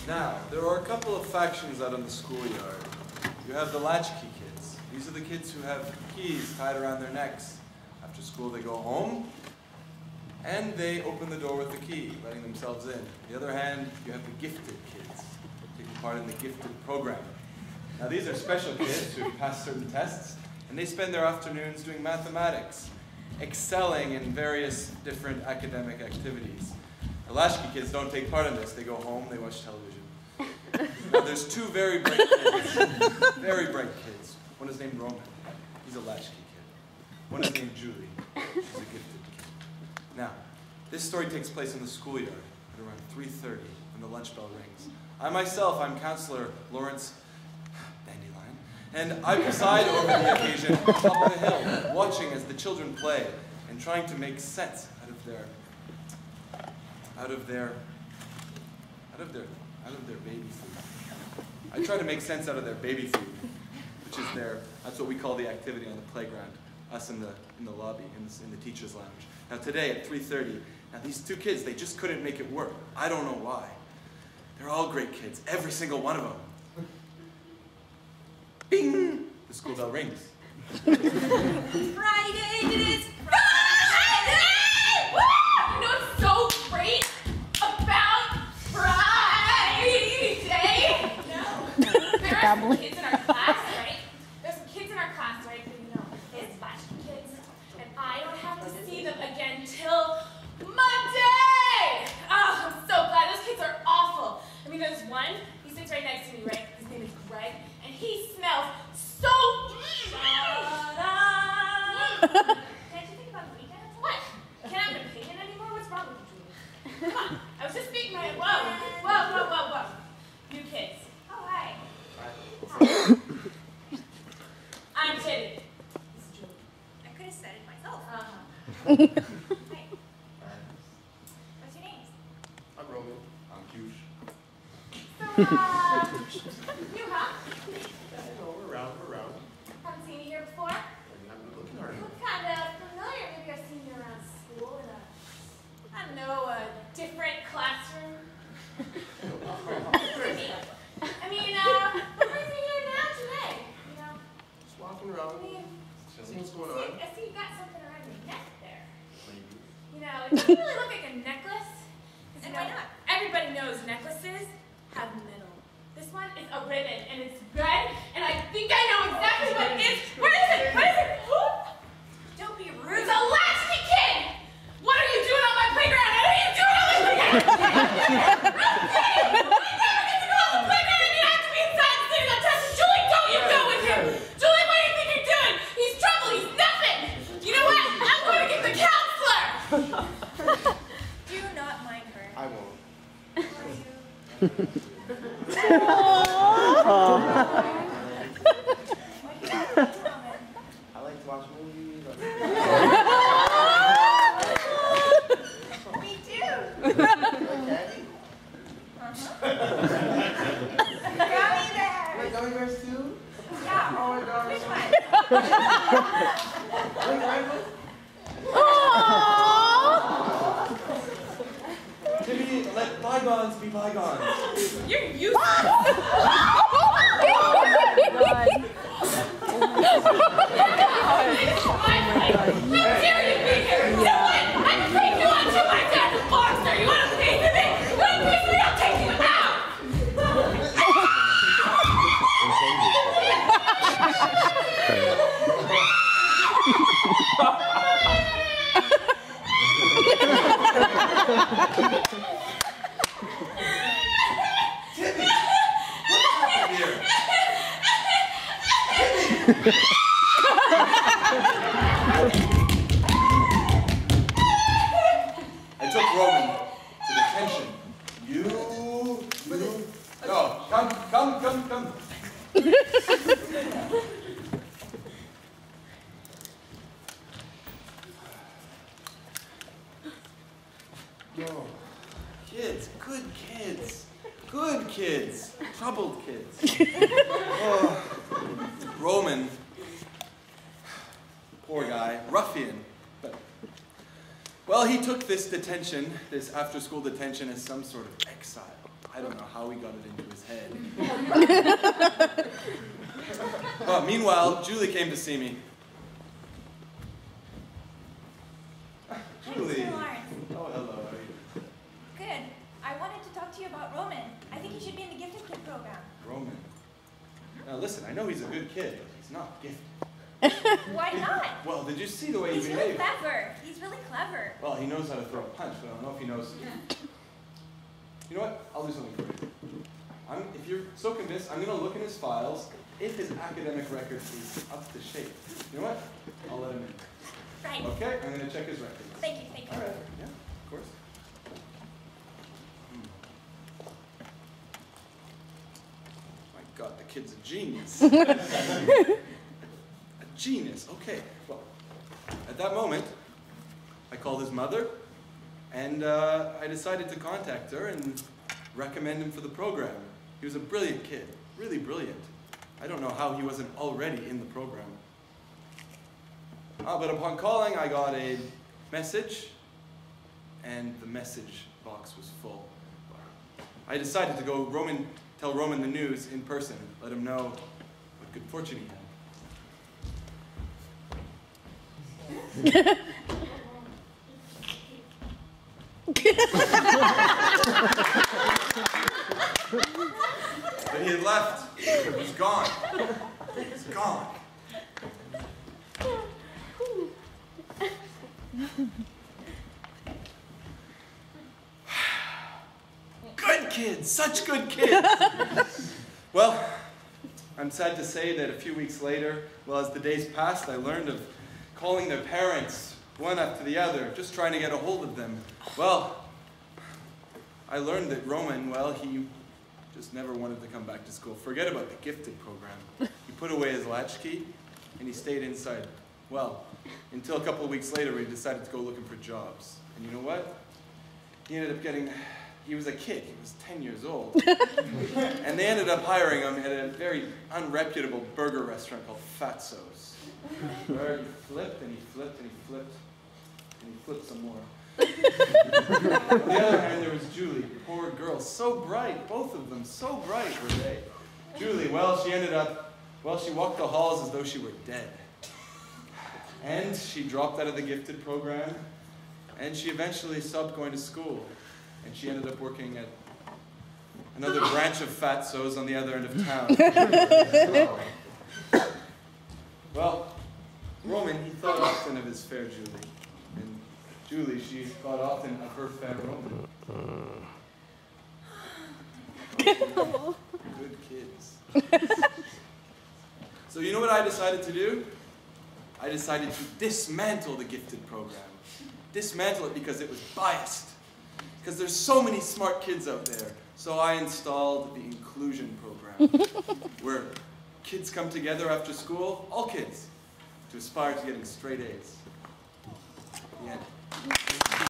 Now, there are a couple of factions out in the schoolyard. You have the latchkey kids. These are the kids who have keys tied around their necks. After school, they go home, and they open the door with the key, letting themselves in. On the other hand, you have the gifted kids, taking part in the gifted program. Now, these are special kids who pass certain tests, and they spend their afternoons doing mathematics, excelling in various different academic activities. The latchkey kids don't take part in this. They go home, they watch television. Now, there's two very bright kids. Very bright kids. One is named Roman. He's a latchkey kid. One is named Julie. She's a gifted kid. Now, this story takes place in the schoolyard at around 3:30 when the lunch bell rings. I myself, I'm Counselor Lawrence Dandelion, and I preside over the occasion on top of the hill, watching as the children play and trying to make sense out of their baby food. I try to make sense out of their baby food, which is that's what we call the activity on the playground, us in the lobby, in the teacher's lounge. Now today at 3:30, now these two kids, they just couldn't make it work. I don't know why. They're all great kids, every single one of them. Bing! The school bell rings. Friday, it is Friday! Woo! You know what's so great about Friday? No. There are some kids in our class, right? There's some kids in our class, right? But you know, it's latchkey kids. And I don't have to see them again till Monday! Oh, I'm so glad. Those kids are awful. I mean, there's one, he sits right next to me, right? His name is Greg, and he smells so... Can't you think about the weekend? What? Can't I have an opinion anymore? What's wrong with you, Julie? Come on. I was just speaking my... Whoa. You kids. Oh, hi. I'm kidding. This is Julie. I could have said it myself. Hi. What's your names? I'm Roman. I'm Cush. So, you, huh? We're around. Haven't seen you here before? I'm looking hard. You look kind of familiar. Maybe I've seen you around school in I don't know, a different classroom. Maybe. I mean, what brings me here now today? You know? Just walking around. I mean, Seeing what's going on. I see you got something around your neck there. Maybe. You know, it doesn't really look like a necklace. And why not? Everybody knows necklaces have metal. This one is a ribbon, and it's red, and I think I know exactly what it is. Where is it? Don't be rude. It's a latchkey kid! What are you doing on my playground? What are you doing on my playground? I never get to go on the playground, and you have to be inside sitting on tests. Julie, don't you go with him! Julie, what do you think you're doing? He's trouble, he's nothing! You know what? I'm going to get the counselor! Do not mind her. I won't. I like to watch movies. Me too. Candy? Gummy bears. Like gummy bears too? Yeah. Oh my gosh. Which one? Like rainbows? Timmy, let bygones be bygones. You're useless! How dare you be here? Do it! I'm taking you onto my dad's monster! You want a piece of me? You want a piece of me? I'll take you out! Timmy! What happened here? Timmy! I took Roman to detention. You. No, come. No. Kids, good kids, troubled kids. Oh. Roman, poor guy, ruffian, but Well, he took this detention, this after-school detention, as some sort of exile. I don't know how he got it into his head. Well, meanwhile, Julie came to see me. Julie. Mr. Lawrence. Oh, hello. How are you? Good. I wanted to talk to you about Roman. I think he should be in the gifted kid program. Roman. Now listen, I know he's a good kid, but he's not gifted. Why not? Well, did you see the way He's he really behaved? clever. He's really clever. Well, he knows how to throw a punch, but I don't know if he knows. You know what? I'll do something for you. If you're so convinced, I'm going to look in his files. If his academic record is up to shape, you know what? I'll let him in. Right. Okay? I'm going to check his record. Thank you, thank you. All right. Yeah, of course. My God, the kid's a genius. A genius. Okay. Well, at that moment, I called his mother, and I decided to contact her and recommend him for the program. He was a brilliant kid, really brilliant. I don't know how he wasn't already in the program. But upon calling, I got a message, and the message box was full. I decided to go tell Roman the news in person, let him know what good fortune he had. But he had left. He was gone. He's gone. Good kids, such good kids. Well, I'm sad to say that a few weeks later, well, as the days passed, I learned of calling their parents, one after the other, just trying to get a hold of them. Well, I learned that Roman, well, he just never wanted to come back to school. Forget about the gifted program. He put away his latchkey, and he stayed inside. Well, until a couple of weeks later, he decided to go looking for jobs. And you know what? He ended up he was a kid, he was 10 years old. And they ended up hiring him at a very unreputable burger restaurant called Fatso's. Where he flipped, and he flipped, and he flipped, and he flipped some more. On the other hand, there was Julie, poor girl, so bright, both of them, so bright were they. Julie, well, she walked the halls as though she were dead. And she dropped out of the gifted program, and she eventually stopped going to school. And she ended up working at another branch of Fatso's on the other end of town. Well, Roman, he thought often of his fair Julie. And Julie, she thought often of her fair Roman. Good kids. So you know what I decided to do? I decided to dismantle the gifted program. Dismantle it because it was biased. Because there's so many smart kids out there. So I installed the inclusion program, where kids come together after school, all kids, to aspire to getting straight A's. The end.